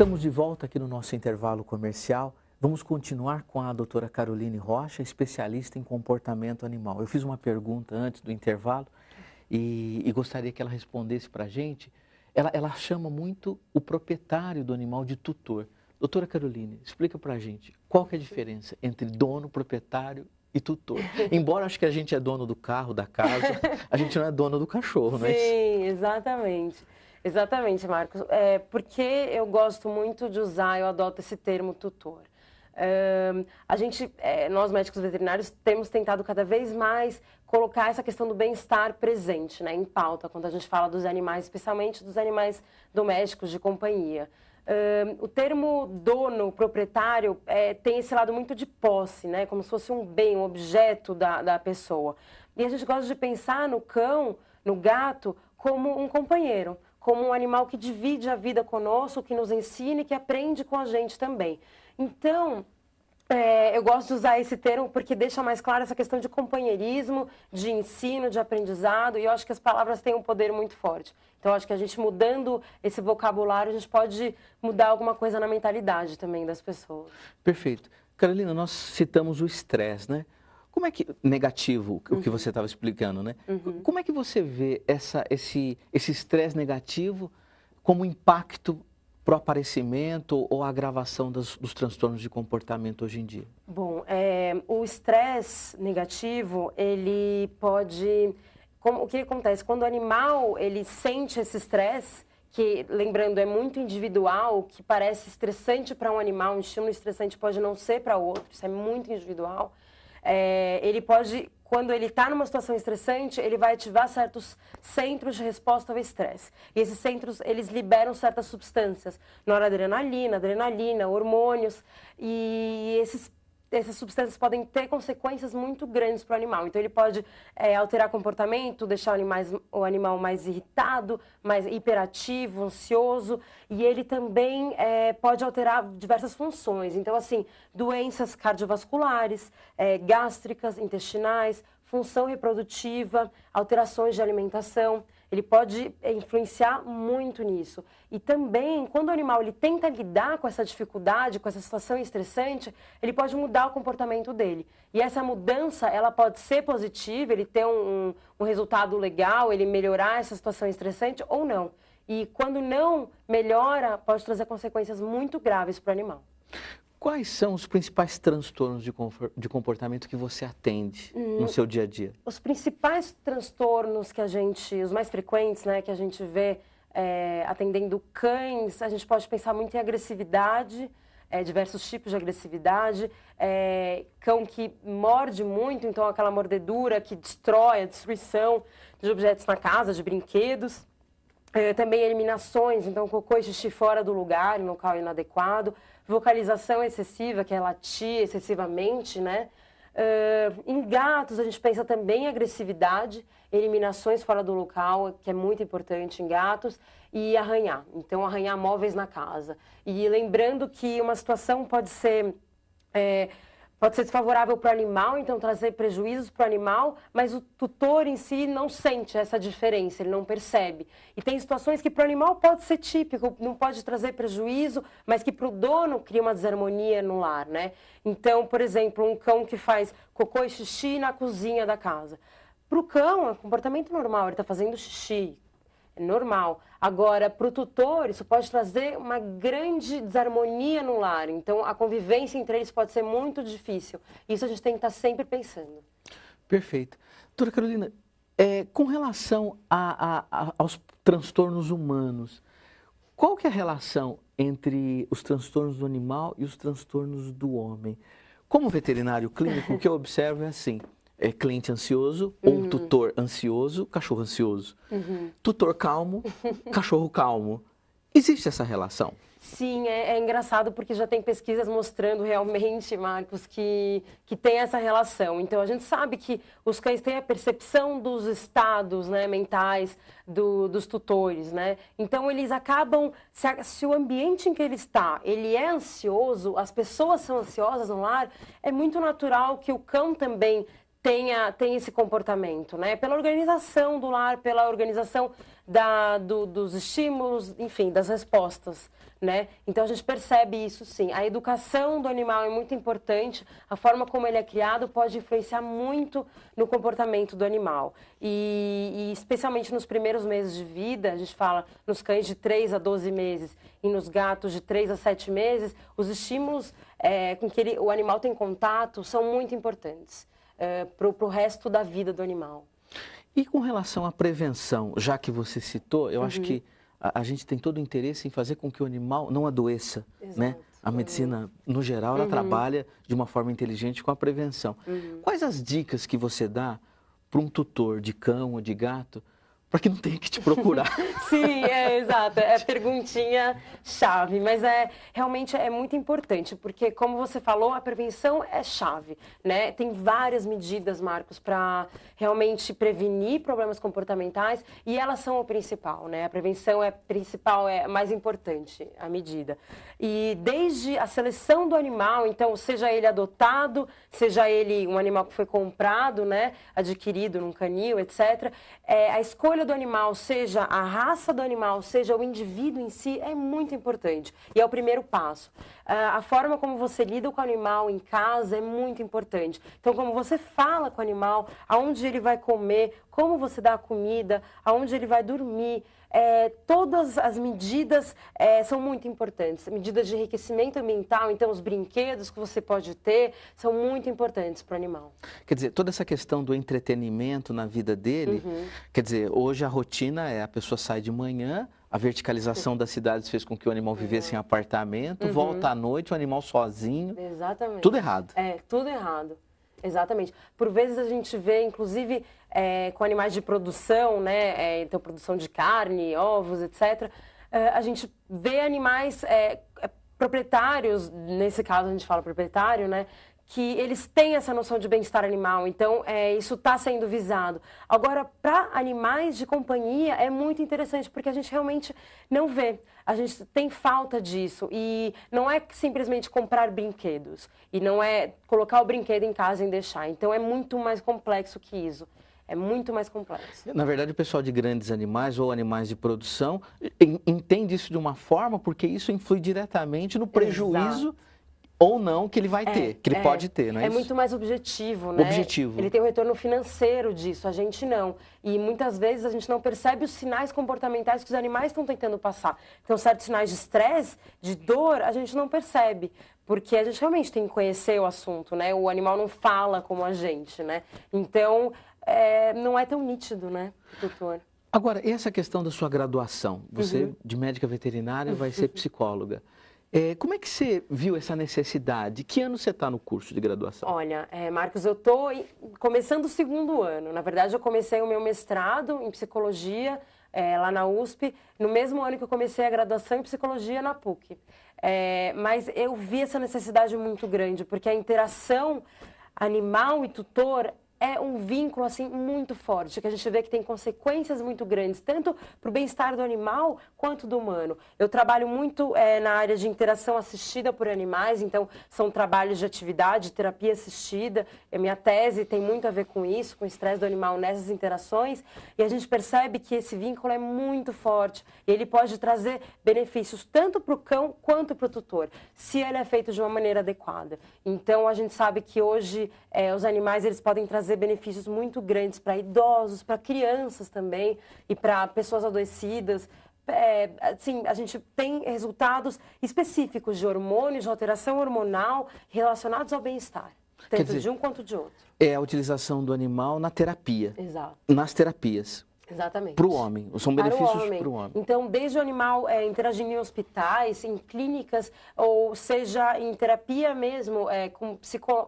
Estamos de volta aqui no nosso intervalo comercial. Vamos continuar com a doutora Caroline Rocha, especialista em comportamento animal. Eu fiz uma pergunta antes do intervalo e gostaria que ela respondesse para a gente. Ela chama muito o proprietário do animal de tutor. Doutora Caroline, explica para a gente qual que é a diferença entre dono, proprietário e tutor. Embora acho que a gente é dono do carro, da casa, a gente não é dono do cachorro, não é isso? Sim, exatamente. Exatamente, Marcos. Porque eu gosto muito de usar, eu adoto esse termo tutor. Nós médicos veterinários, temos tentado cada vez mais colocar essa questão do bem-estar presente, né, em pauta, quando a gente fala dos animais, especialmente dos animais domésticos de companhia. O termo dono, proprietário, tem esse lado muito de posse, né, como se fosse um bem, um objeto da pessoa. E a gente gosta de pensar no cão, no gato, como um companheiro, como um animal que divide a vida conosco, que nos ensina e que aprende com a gente também. Então, eu gosto de usar esse termo porque deixa mais clara essa questão de companheirismo, de ensino, de aprendizado, e eu acho que as palavras têm um poder muito forte. Então, eu acho que a gente mudando esse vocabulário, a gente pode mudar alguma coisa na mentalidade também das pessoas. Perfeito. Carolina, nós citamos o estresse, né? Como é que, negativo, o que você estava explicando, né? Como é que você vê esse estresse negativo como impacto para o aparecimento ou agravação dos transtornos de comportamento hoje em dia? Bom, o estresse negativo, ele pode... o que acontece? Quando o animal ele sente esse estresse, que, lembrando, é muito individual, o que parece estressante para um animal, um estímulo estressante pode não ser para outro, isso é muito individual. Ele pode, quando ele está numa situação estressante, ele vai ativar certos centros de resposta ao estresse. E esses centros, eles liberam certas substâncias, noradrenalina, adrenalina, hormônios, e essas substâncias podem ter consequências muito grandes para o animal. Então, ele pode alterar comportamento, deixar o animal mais irritado, mais hiperativo, ansioso. E ele também pode alterar diversas funções. Então, assim, doenças cardiovasculares, gástricas, intestinais, função reprodutiva, alterações de alimentação. Ele pode influenciar muito nisso. E também, quando o animal ele tenta lidar com essa dificuldade, com essa situação estressante, ele pode mudar o comportamento dele. E essa mudança, ela pode ser positiva, ele ter um resultado legal, ele melhorar essa situação estressante ou não. E quando não melhora, pode trazer consequências muito graves para o animal. Quais são os principais transtornos de comportamento que você atende no seu dia a dia? Os principais transtornos que os mais frequentes, né, que a gente vê atendendo cães, a gente pode pensar muito em agressividade, diversos tipos de agressividade, cão que morde muito, então aquela mordedura que destrói, a destruição de objetos na casa, de brinquedos. Também eliminações, então cocô e xixi fora do lugar, em local inadequado. Vocalização excessiva, que é latir excessivamente, né? Em gatos, a gente pensa também em agressividade, eliminações fora do local, que é muito importante em gatos, e arranhar. Então, arranhar móveis na casa. E lembrando que uma situação pode ser desfavorável para o animal, então trazer prejuízos para o animal, mas o tutor em si não sente essa diferença, ele não percebe. E tem situações que para o animal pode ser típico, não pode trazer prejuízo, mas que para o dono cria uma desarmonia no lar, né? Então, por exemplo, um cão que faz cocô e xixi na cozinha da casa. Para o cão, é um comportamento normal, ele está fazendo xixi, é normal. Agora, para o tutor, isso pode trazer uma grande desarmonia no lar. Então, a convivência entre eles pode ser muito difícil. Isso a gente tem que estar sempre pensando. Perfeito. Doutora Carolina, com relação aos transtornos humanos, qual que é a relação entre os transtornos do animal e os transtornos do homem? Como veterinário clínico, o que eu observo é assim... cliente ansioso, ou tutor ansioso, cachorro ansioso. Tutor calmo, cachorro calmo. Existe essa relação? Sim, é engraçado porque já tem pesquisas mostrando realmente, Marcos, que tem essa relação. Então, a gente sabe que os cães têm a percepção dos estados, né, mentais dos tutores, né? Então, eles acabam, se o ambiente em que ele está, ele é ansioso, as pessoas são ansiosas no lar, é muito natural que o cão também tem esse comportamento, né? Pela organização do lar, pela organização dos estímulos, enfim, das respostas, né? Então a gente percebe isso sim. A educação do animal é muito importante, a forma como ele é criado pode influenciar muito no comportamento do animal. E especialmente nos primeiros meses de vida, a gente fala nos cães de 3 a 12 meses e nos gatos de 3 a 7 meses, os estímulos com que o animal tem contato são muito importantes para o resto da vida do animal. E com relação à prevenção, já que você citou, eu acho que a gente tem todo o interesse em fazer com que o animal não adoeça, né? A medicina, no geral, ela trabalha de uma forma inteligente com a prevenção. Quais as dicas que você dá para um tutor de cão ou de gato para que não tenha que te procurar? Sim, exato. É perguntinha chave, mas realmente é muito importante, porque como você falou, a prevenção é chave, né? Tem várias medidas, Marcos, para realmente prevenir problemas comportamentais e elas são o principal, né? A prevenção é principal, é mais importante a medida. E desde a seleção do animal, então, seja ele adotado, seja ele um animal que foi comprado, né? Adquirido num canil, etc., a escolha do animal, seja a raça do animal, seja o indivíduo em si, é muito importante. E é o primeiro passo. A forma como você lida com o animal em casa é muito importante. Então, como você fala com o animal, aonde ele vai comer, como você dá a comida, aonde ele vai dormir, todas as medidas são muito importantes. Medidas de enriquecimento ambiental, então os brinquedos que você pode ter, são muito importantes para o animal. Quer dizer, toda essa questão do entretenimento na vida dele, quer dizer, hoje a rotina a pessoa sai de manhã, a verticalização das cidades fez com que o animal vivesse em apartamento, volta à noite, o animal sozinho. Exatamente. Tudo errado. Tudo errado. Exatamente. Por vezes a gente vê, inclusive, com animais de produção, né? Então, produção de carne, ovos, etc. A gente vê animais proprietários, nesse caso a gente fala proprietário, né? Que eles têm essa noção de bem-estar animal, então isso está sendo visado. Agora, para animais de companhia é muito interessante, porque a gente realmente não vê, a gente tem falta disso, e não é simplesmente comprar brinquedos, e não é colocar o brinquedo em casa e deixar, então é muito mais complexo que isso. É muito mais complexo. Na verdade, o pessoal de grandes animais ou animais de produção entende isso de uma forma, porque isso influi diretamente no prejuízo. Exato. Ou não que ele vai ter, que ele pode ter, não é isso? É muito mais objetivo, né? Objetivo. Ele tem um retorno financeiro disso, a gente não. E muitas vezes a gente não percebe os sinais comportamentais que os animais estão tentando passar. Então, certos sinais de estresse, de dor, a gente não percebe. Porque a gente realmente tem que conhecer o assunto, né? O animal não fala como a gente, né? Então, não é tão nítido, né, doutor? Agora, e essa questão da sua graduação? Você, de médica veterinária, vai ser psicóloga. Como é que você viu essa necessidade? Que ano você está no curso de graduação? Olha, Marcos, eu estou começando o 2º ano. Na verdade, eu comecei o meu mestrado em psicologia lá na USP, no mesmo ano que eu comecei a graduação em psicologia na PUC. Mas eu vi essa necessidade muito grande, porque a interação animal e tutor é um vínculo assim muito forte, que a gente vê que tem consequências muito grandes, tanto para o bem-estar do animal quanto do humano. Eu trabalho muito na área de interação assistida por animais, então são trabalhos de atividade, terapia assistida. A minha tese tem muito a ver com isso, com o estresse do animal nessas interações, e a gente percebe que esse vínculo é muito forte, e ele pode trazer benefícios tanto para o cão quanto para o tutor, se ele é feito de uma maneira adequada. Então a gente sabe que hoje os animais eles podem trazer benefícios muito grandes para idosos, para crianças também e para pessoas adoecidas. Assim, a gente tem resultados específicos de hormônios, de alteração hormonal relacionados ao bem-estar, tanto de um quanto de outro. É a utilização do animal na terapia. Exato. Nas terapias. Exatamente. Para o homem, são benefícios para o homem. Então, desde o animal interagindo em hospitais, em clínicas, ou seja, em terapia mesmo, com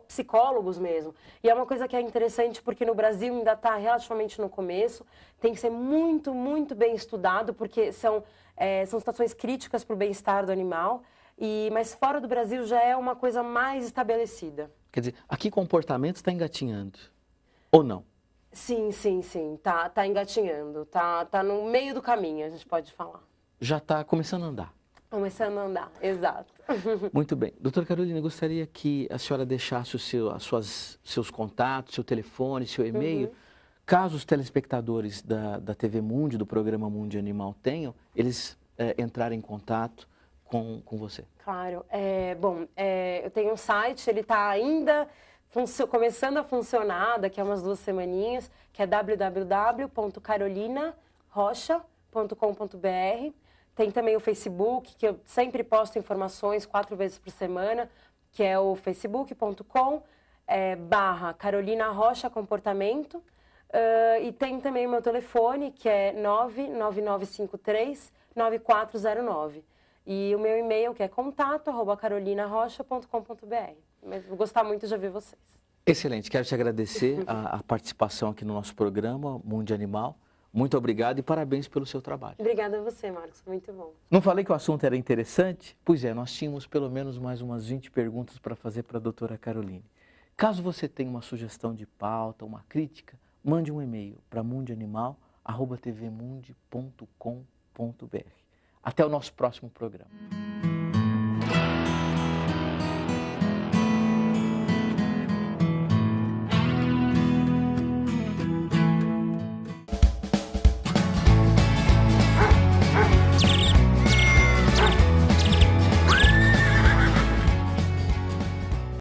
psicólogos mesmo. E é uma coisa que é interessante porque no Brasil ainda está relativamente no começo, tem que ser muito, muito bem estudado, porque são situações críticas para o bem-estar do animal, mas fora do Brasil já é uma coisa mais estabelecida. Quer dizer, aqui comportamento está engatinhando, ou não? Sim, sim, sim. Tá engatinhando. Tá no meio do caminho, a gente pode falar. Já está começando a andar. Começando a andar, exato. Muito bem. Doutora Carolina, eu gostaria que a senhora deixasse seus contatos, seu telefone, seu e-mail. Caso os telespectadores da TV Mundi, do programa Mundi Animal tenham, eles entrarem em contato com você. Claro. Eu tenho um site, ele está ainda começando a funcionar, daqui a umas 2 semaninhas, que é www.carolinarrocha.com.br. Tem também o Facebook, que eu sempre posto informações 4 vezes por semana, que é o facebook.com/Carolina Rocha Comportamento. E tem também o meu telefone, que é 99953-9409. E o meu e-mail, que é contato@carolinarrocha.com.br. Mas vou gostar muito de ouvir vocês. Excelente. Quero te agradecer a participação aqui no nosso programa Mundo Animal. Muito obrigado e parabéns pelo seu trabalho. Obrigada a você, Marcos. Muito bom. Não falei que o assunto era interessante? Pois é, nós tínhamos pelo menos mais umas 20 perguntas para fazer para a doutora Caroline. Caso você tenha uma sugestão de pauta, uma crítica, mande um e-mail para mundianimal@tvmundi.com.br. Até o nosso próximo programa.